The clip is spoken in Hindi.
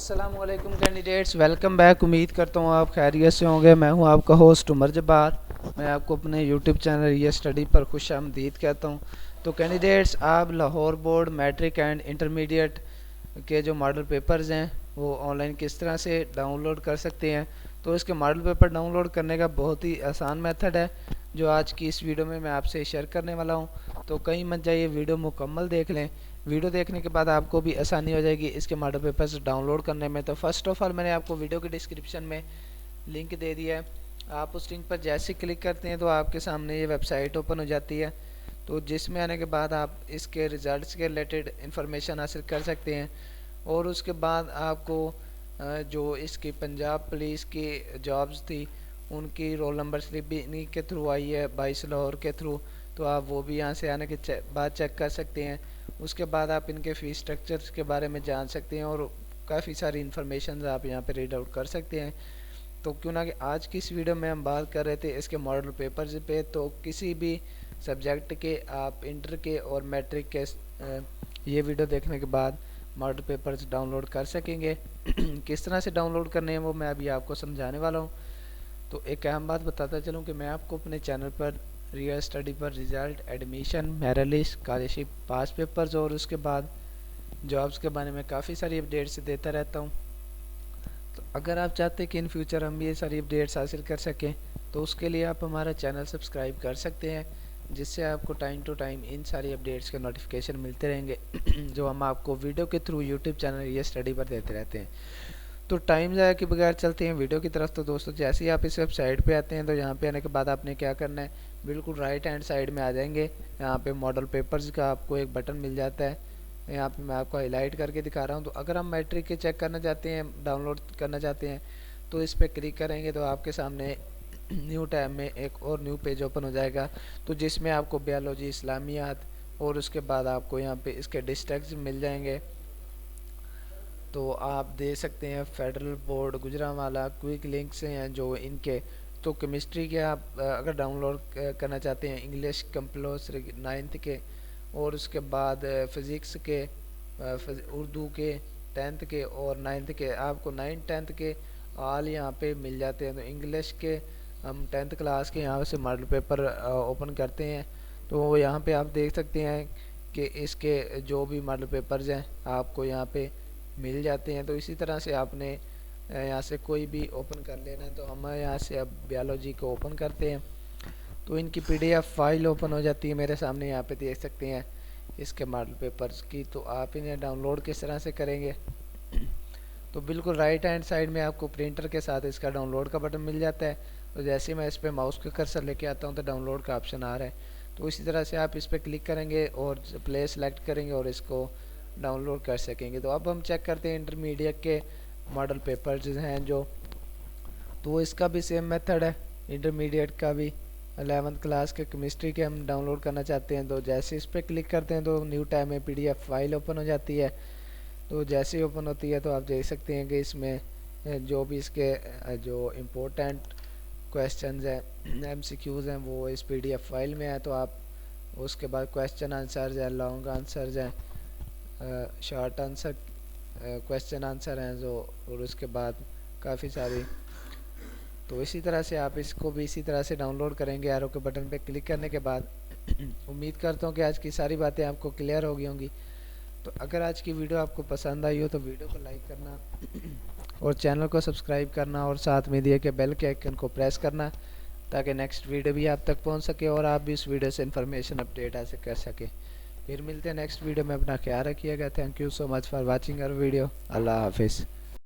अस्सलामुअलैकुम कैंडिडेट्स, वेलकम बैक। उम्मीद करता हूँ आप खैरियत से होंगे। मैं हूँ आपका होस्ट उमर जब्बार। मैं आपको अपने यूट्यूब चैनल ये स्टडी पर खुश आमदीद कहता हूँ। तो कैंडिडेट्स, आप Lahore board matric and intermediate के जो मॉडल पेपर्स हैं वो ऑनलाइन किस तरह से डाउनलोड कर सकते हैं। तो इसके मॉडल पेपर डाउनलोड करने का बहुत ही आसान मेथड है जो आज की इस वीडियो में मैं आपसे शेयर करने वाला हूँ। तो कहीं मत जाइए, वीडियो मुकम्मल देख लें। वीडियो देखने के बाद आपको भी आसानी हो जाएगी इसके मॉडल पेपर्स डाउनलोड करने में। तो फर्स्ट ऑफ ऑल मैंने आपको वीडियो के डिस्क्रिप्शन में लिंक दे दिया है। आप उस लिंक पर जैसे क्लिक करते हैं तो आपके सामने ये वेबसाइट ओपन हो जाती है। तो जिसमें आने के बाद आप इसके रिज़ल्ट्स के रिलेटेड इन्फॉर्मेशन हासिल कर सकते हैं। और उसके बाद आपको जो इसकी पंजाब पुलिस की जॉब्स थी उनकी रोल नंबर स्लिप भी इन्हीं के थ्रू आई है, 22 लाहौर के थ्रू। तो आप वो भी यहाँ से आने के बाद चेक कर सकते हैं। उसके बाद आप इनके फ़ीस स्ट्रक्चर्स के बारे में जान सकते हैं और काफ़ी सारी इन्फॉर्मेशन आप यहाँ पे रीड आउट कर सकते हैं। तो क्यों ना कि आज की इस वीडियो में हम बात कर रहे थे इसके मॉडल पेपर्स पे। तो किसी भी सब्जेक्ट के आप इंटर के और मैट्रिक के ये वीडियो देखने के बाद मॉडल पेपर्स डाउनलोड कर सकेंगे। किस तरह से डाउनलोड करने हैं वो मैं अभी आपको समझाने वाला हूँ। तो एक अहम बात बताता चलूँ कि मैं आपको अपने चैनल पर रियल स्टडी पर result, admission, merit list, scholarship, past papers और उसके बाद जॉब्स के बारे में काफ़ी सारी अपडेट्स देता रहता हूँ। तो अगर आप चाहते हैं कि इन फ्यूचर हम ये सारी अपडेट्स हासिल कर सकें तो उसके लिए आप हमारा चैनल सब्सक्राइब कर सकते हैं, जिससे आपको टाइम टू टाइम इन सारी अपडेट्स के नोटिफिकेशन मिलते रहेंगे जो हम आपको वीडियो के थ्रू यूट्यूब चैनल ये स्टडी पर देते रहते हैं। तो टाइम ज़ाया के बगैर चलते हैं वीडियो की तरफ। तो दोस्तों, जैसे ही आप इस वेबसाइट पे आते हैं तो यहाँ पे आने के बाद आपने क्या करना है, बिल्कुल राइट हैंड साइड में आ जाएंगे। यहाँ पे मॉडल पेपर्स का आपको एक बटन मिल जाता है। यहाँ पे मैं आपको हाईलाइट करके दिखा रहा हूँ। तो अगर हम मैट्रिक के चेक करना चाहते हैं, डाउनलोड करना चाहते हैं, तो इस पर क्लिक करेंगे तो आपके सामने न्यू टैब में एक और न्यू पेज ओपन हो जाएगा। तो जिसमें आपको बायोलॉजी, इस्लामियात और उसके बाद आपको यहाँ पे इसके डिस्ट्रिक्ट्स मिल जाएंगे। तो आप दे सकते हैं federal board, Gujranwala, quick links हैं जो इनके। तो केमिस्ट्री के आप अगर डाउनलोड करना चाहते हैं, इंग्लिश कंपल्सरी 9th के, और उसके बाद फ़िज़िक्स के, उर्दू के 10th के और 9th के, आपको 9th 10th के ऑल यहाँ पे मिल जाते हैं। तो इंग्लिश के हम 10th क्लास के यहाँ से मॉडल पेपर ओपन करते हैं। तो यहाँ पे आप देख सकते हैं कि इसके जो भी मॉडल पेपर्स हैं आपको यहाँ पे मिल जाते हैं। तो इसी तरह से आपने यहाँ से कोई भी ओपन कर लेना है। तो हम यहाँ से अब बायोलॉजी को ओपन करते हैं तो इनकी पीडीएफ फाइल ओपन हो जाती है मेरे सामने। यहाँ पे देख सकते हैं इसके मॉडल पेपर्स की। तो आप इन्हें डाउनलोड किस तरह से करेंगे, तो बिल्कुल राइट हैंड साइड में आपको प्रिंटर के साथ इसका डाउनलोड का बटन मिल जाता है। तो जैसे ही मैं इस पर माउस का कर्सर लेके आता हूँ तो डाउनलोड का ऑप्शन आ रहा है। तो इसी तरह से आप इस पर क्लिक करेंगे और प्ले सेलेक्ट करेंगे और इसको डाउनलोड कर सकेंगे। तो अब हम चेक करते हैं इंटरमीडिएट के मॉडल पेपर्स हैं जो। तो इसका भी सेम मेथड है, इंटरमीडिएट का भी 11th क्लास के केमिस्ट्री के हम डाउनलोड करना चाहते हैं। तो जैसे इस पर क्लिक करते हैं तो न्यू टैब में पीडीएफ फाइल ओपन हो जाती है। तो जैसे ही ओपन होती है तो आप देख सकते हैं कि इसमें जो भी इसके जो इम्पोर्टेंट क्वेश्चंस हैं, एमसीक्यूज़ हैं, वो इस पीडीएफ फाइल में है। तो आप उसके बाद क्वेश्चन आंसर्स हैं, लॉन्ग आंसर्स हैं, शॉर्ट आंसर क्वेश्चन आंसर हैं जो, और उसके बाद काफ़ी सारी। तो इसी तरह से आप इसको भी इसी तरह से डाउनलोड करेंगे एरो के बटन पे क्लिक करने के बाद। उम्मीद करता हूँ कि आज की सारी बातें आपको क्लियर हो गई होंगी। तो अगर आज की वीडियो आपको पसंद आई हो तो वीडियो को लाइक करना और चैनल को सब्सक्राइब करना और साथ में दिए के बेल के आइकन को प्रेस करना, ताकि नेक्स्ट वीडियो भी आप तक पहुंच सके और आप भी इस वीडियो से इन्फॉर्मेशन अपडेट हासिल कर सके। फिर मिलते हैं नेक्स्ट वीडियो में। अपना ख्याल रखिएगा। Thank you so much for watching our video. अल्लाह हाफिज़।